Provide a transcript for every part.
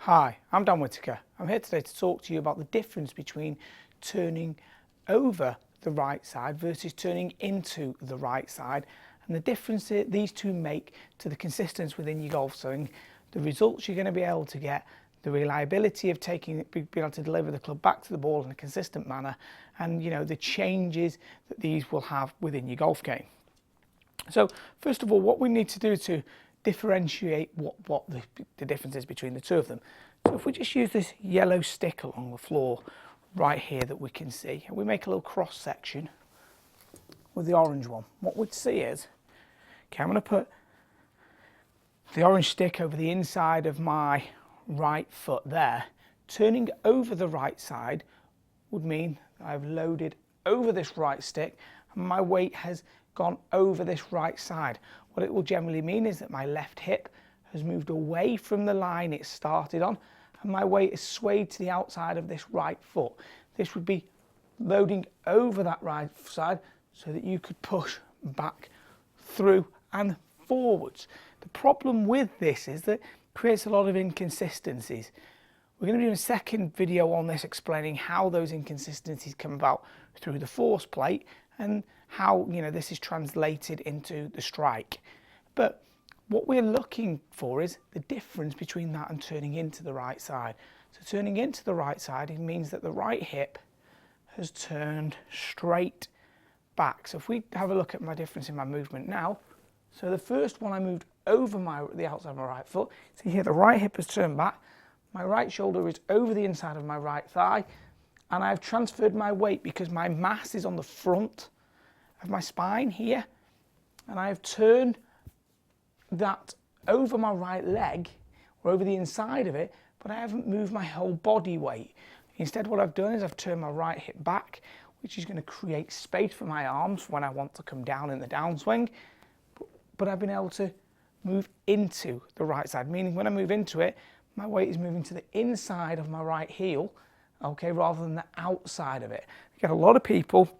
Hi, I'm Dan Whittaker. I'm here today to talk to you about the difference between turning over the right side versus turning into the right side, and the difference that these two make to the consistency within your golf swing, the results you're going to be able to get, the reliability of being able to deliver the club back to the ball in a consistent manner, and the changes that these will have within your golf game. So first of all, what we need to do to differentiate what the difference is between the two of them. So if we just use this yellow stick along the floor right here that we can see, and we make a little cross section with the orange one, what we'd see is, okay, I'm going to put the orange stick over the inside of my right foot there. Turning over the right side would mean I've loaded over this right stick and my weight has gone over this right side. What it will generally mean is that my left hip has moved away from the line it started on and my weight is swayed to the outside of this right foot. This would be loading over that right side so that you could push back, through and forwards. The problem with this is that it creates a lot of inconsistencies. We're going to do a second video on this explaining how those inconsistencies come about through the force plate and how this is translated into the strike. But what we're looking for is the difference between that and turning into the right side. So turning into the right side, it means that the right hip has turned straight back. So if we have a look at my difference in my movement now, so the first one I moved over the outside of my right foot. See here, the right hip has turned back, my right shoulder is over the inside of my right thigh, and I've transferred my weight because my mass is on the front of my spine here, and I've turned that over my right leg or over the inside of it, but I haven't moved my whole body weight. Instead, what I've done is I've turned my right hip back, which is going to create space for my arms when I want to come down in the downswing, but I've been able to move into the right side, meaning when I move into it, my weight is moving to the inside of my right heel, okay, rather than the outside of it. You get a lot of people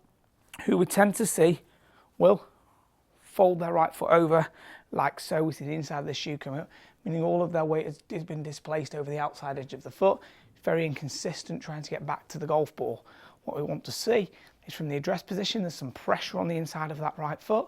who would tend to see, will fold their right foot over like so, with the inside of the shoe coming up, meaning all of their weight has been displaced over the outside edge of the foot. It's very inconsistent trying to get back to the golf ball. What we want to see is from the address position, there's some pressure on the inside of that right foot.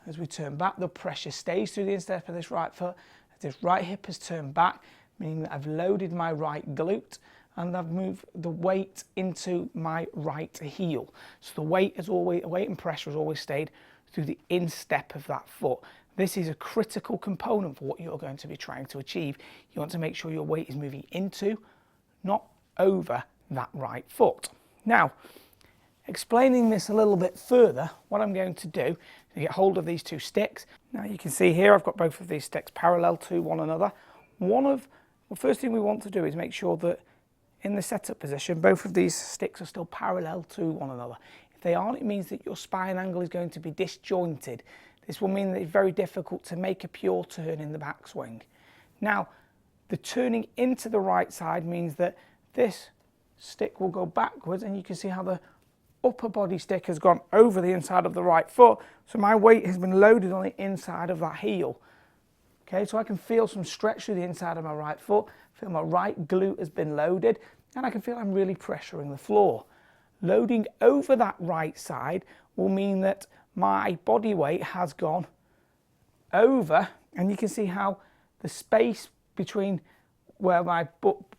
As we turn back, the pressure stays through the inside of this right foot. As this right hip has turned back, meaning that I've loaded my right glute and I've moved the weight into my right heel. So the weight and pressure has always stayed through the instep of that foot. This is a critical component for what you're going to be trying to achieve. You want to make sure your weight is moving into, not over, that right foot. Now, explaining this a little bit further, what I'm going to do is get hold of these two sticks. Now you can see here I've got both of these sticks parallel to one another. The first thing we want to do is make sure that in the setup position, both of these sticks are still parallel to one another. If they aren't, it means that your spine angle is going to be disjointed. This will mean that it's very difficult to make a pure turn in the backswing. Now, the turning into the right side means that this stick will go backwards, and you can see how the upper body stick has gone over the inside of the right foot, so my weight has been loaded on the inside of that heel. Okay, so I can feel some stretch through the inside of my right foot, feel my right glute has been loaded, and I can feel I'm really pressuring the floor. Loading over that right side will mean that my body weight has gone over, and you can see how the space between where my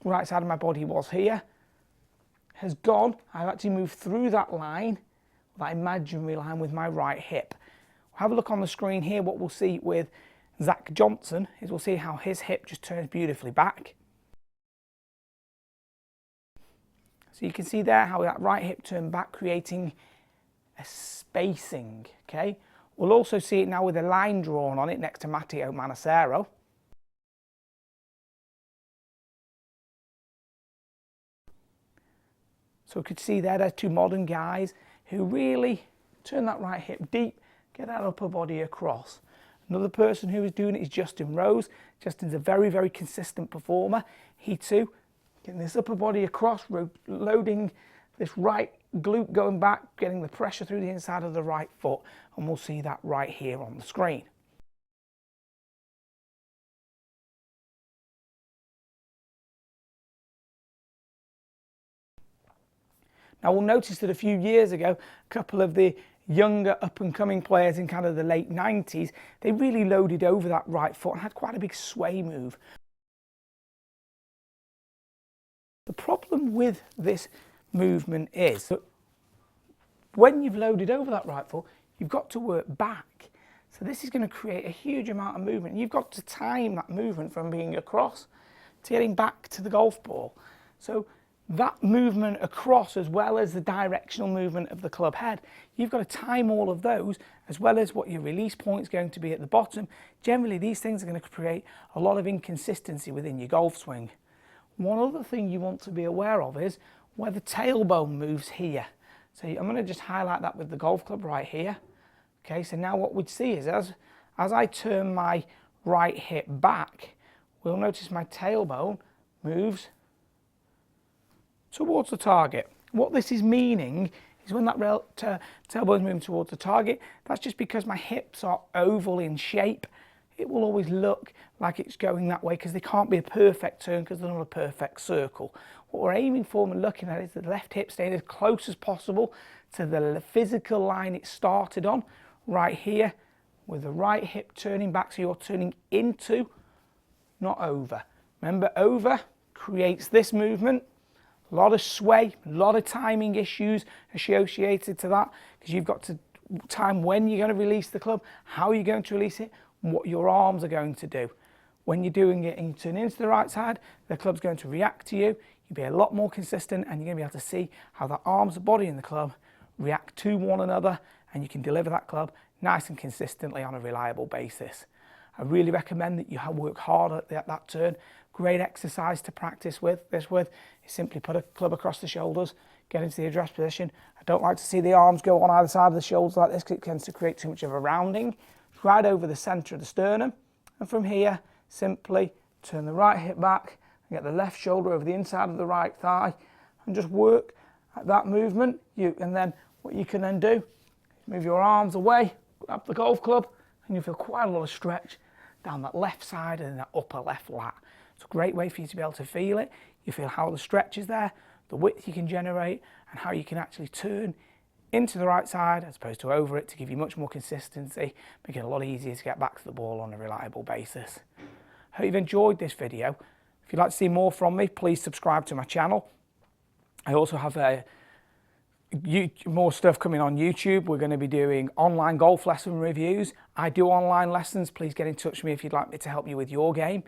right side of my body was here has gone. I've actually moved through that line, that imaginary line, with my right hip. We'll have a look on the screen here. What we'll see with Zach Johnson is we'll see how his hip just turns beautifully back. So you can see there how that right hip turned back, creating a spacing, okay? We'll also see it now with a line drawn on it next to Matteo Manacero. So we could see there's two modern guys who really turn that right hip deep, get that upper body across. Another person who is doing it is Justin Rose. Justin's a very, very consistent performer. He too, getting this upper body across, loading this right glute going back, getting the pressure through the inside of the right foot, and we'll see that right here on the screen. Now we'll notice that a few years ago, a couple of the younger up-and-coming players in kind of the late 90s, they really loaded over that right foot and had quite a big sway move. The problem with this movement is that when you've loaded over that right foot, you've got to work back. So this is going to create a huge amount of movement. You've got to time that movement from being across to getting back to the golf ball. So that movement across, as well as the directional movement of the club head, you've got to time all of those, as well as what your release point is going to be at the bottom. Generally, these things are going to create a lot of inconsistency within your golf swing. One other thing you want to be aware of is where the tailbone moves here. So I'm going to just highlight that with the golf club right here. Okay, so now what we'd see is as I turn my right hip back, we'll notice my tailbone moves towards the target. What this is meaning is when that tailbone is moving towards the target, that's just because my hips are oval in shape. It will always look like it's going that way because they can't be a perfect turn because they're not a perfect circle. What we're aiming for and looking at is the left hip staying as close as possible to the physical line it started on, right here, with the right hip turning back, so you're turning into, not over. Remember, over creates this movement, a lot of sway, a lot of timing issues associated to that, because you've got to time when you're going to release the club, how you're going to release it, and what your arms are going to do. When you're doing it and you turn into the right side, the club's going to react to you. You'll be a lot more consistent and you're going to be able to see how the arms, the body and the club react to one another, and you can deliver that club nice and consistently on a reliable basis. I really recommend that you work hard at that turn. Great exercise to practice with. You simply put a club across the shoulders, get into the address position. I don't like to see the arms go on either side of the shoulders like this because it tends to create too much of a rounding. Right over the centre of the sternum, and from here simply turn the right hip back and get the left shoulder over the inside of the right thigh and just work at that movement. And then what you can then do is move your arms away, grab the golf club, and you feel quite a lot of stretch down that left side and that upper left lat. It's a great way for you to be able to feel it. You feel how the stretch is there, the width you can generate, and how you can actually turn into the right side as opposed to over it to give you much more consistency, make it a lot easier to get back to the ball on a reliable basis. Hope you've enjoyed this video. If you'd like to see more from me, please subscribe to my channel. I also have more stuff coming on YouTube. We're going to be doing online golf lesson reviews. I do online lessons. Please get in touch with me if you'd like me to help you with your game.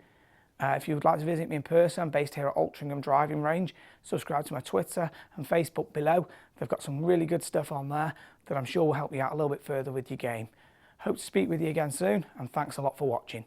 If you would like to visit me in person, I'm based here at Altrincham Driving Range. Subscribe to my Twitter and Facebook below. They've got some really good stuff on there that I'm sure will help you out a little bit further with your game. Hope to speak with you again soon, and thanks a lot for watching.